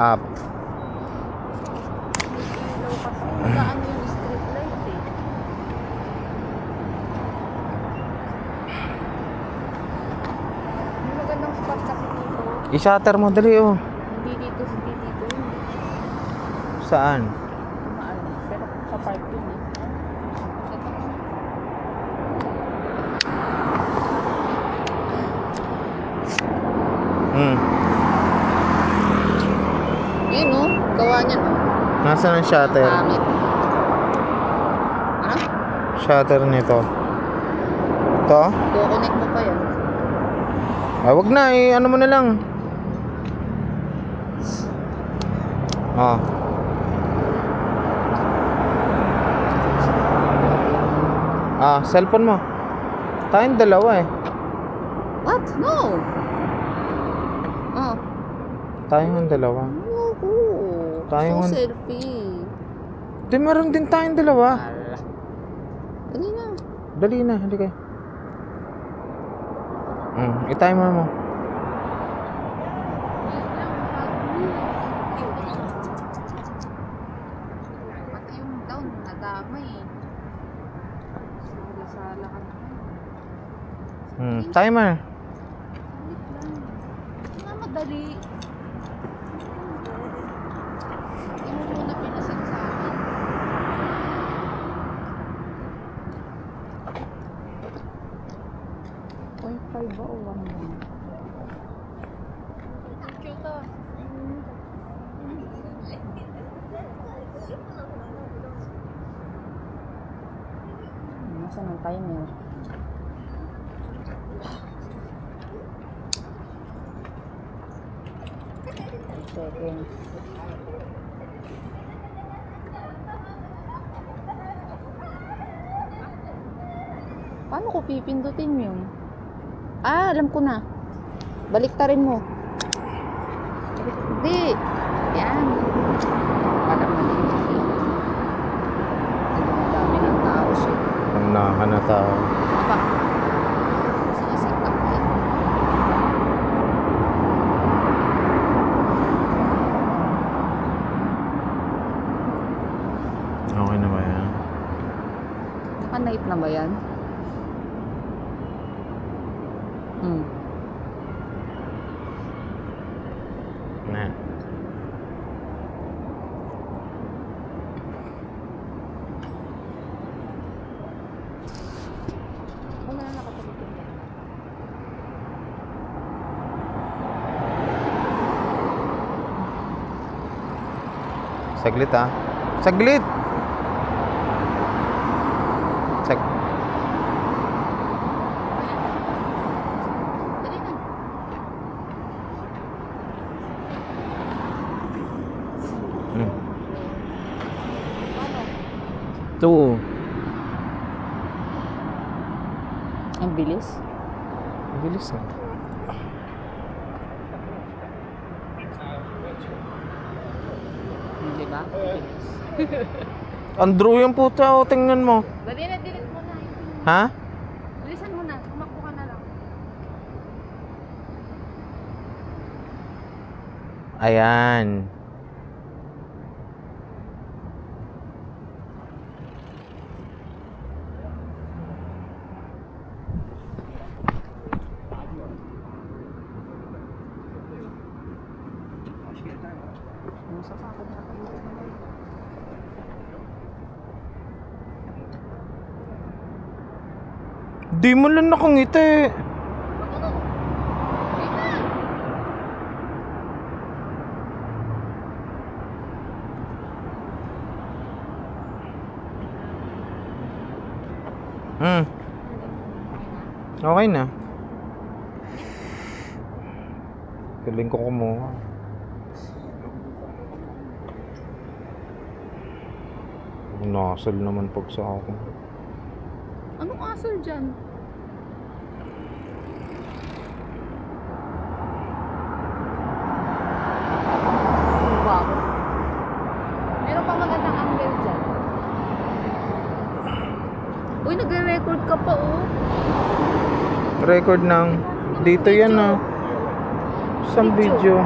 Up. Ilaw kasi. Magaan yung street light eh. May magandang spot kasi dito. I-shutter mo, dali oh. Hindi dito. Saan? Maalam. Pero sa park yun eh. Ito. Yun oh. Gawa niya no. Nasaan ang shutter? Pangit. Ha? Shutter nito. Ito? Kukonect mo pa yan. Ah, wag na eh. Ano mo na lang. Ah. Ah, cellphone mo. Tayong dalawa eh. What? No. Oh. Tayong dalawa. Oo. Tayo So nga- selfie. Di meron din tayong dalawa. Ala. Dali na. Dali na, halika. I-timer mo. Pati yung down, nadamay eh. Sa lakad naman. Timer. Wait lang. Hindi nga madali. Hindi mo muna pinasin sa akin. Point 5 ba o 1 lang? Ang cute ah. Nasaan ang timer? Seconds. Paano ko pipindutin yun? Ah, alam ko na. Baliktarin mo. Hindi. Yan. Parang mali. Dami ng tao siya. Ang na tao. Apa? Sinisit up eh. Okay na ba yan? Naka-night na ba yan? Na. Ako na lang nakatulog yun. Saglit ah. Saglit! Dali na. Paano? Two. Ang bilis. Bilis ah. Di ba? Bilis. Andrew yung puta oh. Tingnan mo. Dali na, delete mo na. Ha? Bilisan mo na. Tumakbo ka na lang. Ayan. Yung sa sakot na kayo. Di mo lang nakangiti. Okay na. Galing ko kumuha. Nasal naman pag sa akin. Anong asal dyan? Wow. Meron pa magandang angle dyan. Uy, nagre-record ka pa oh. Record ng dito yan ah. Isang video.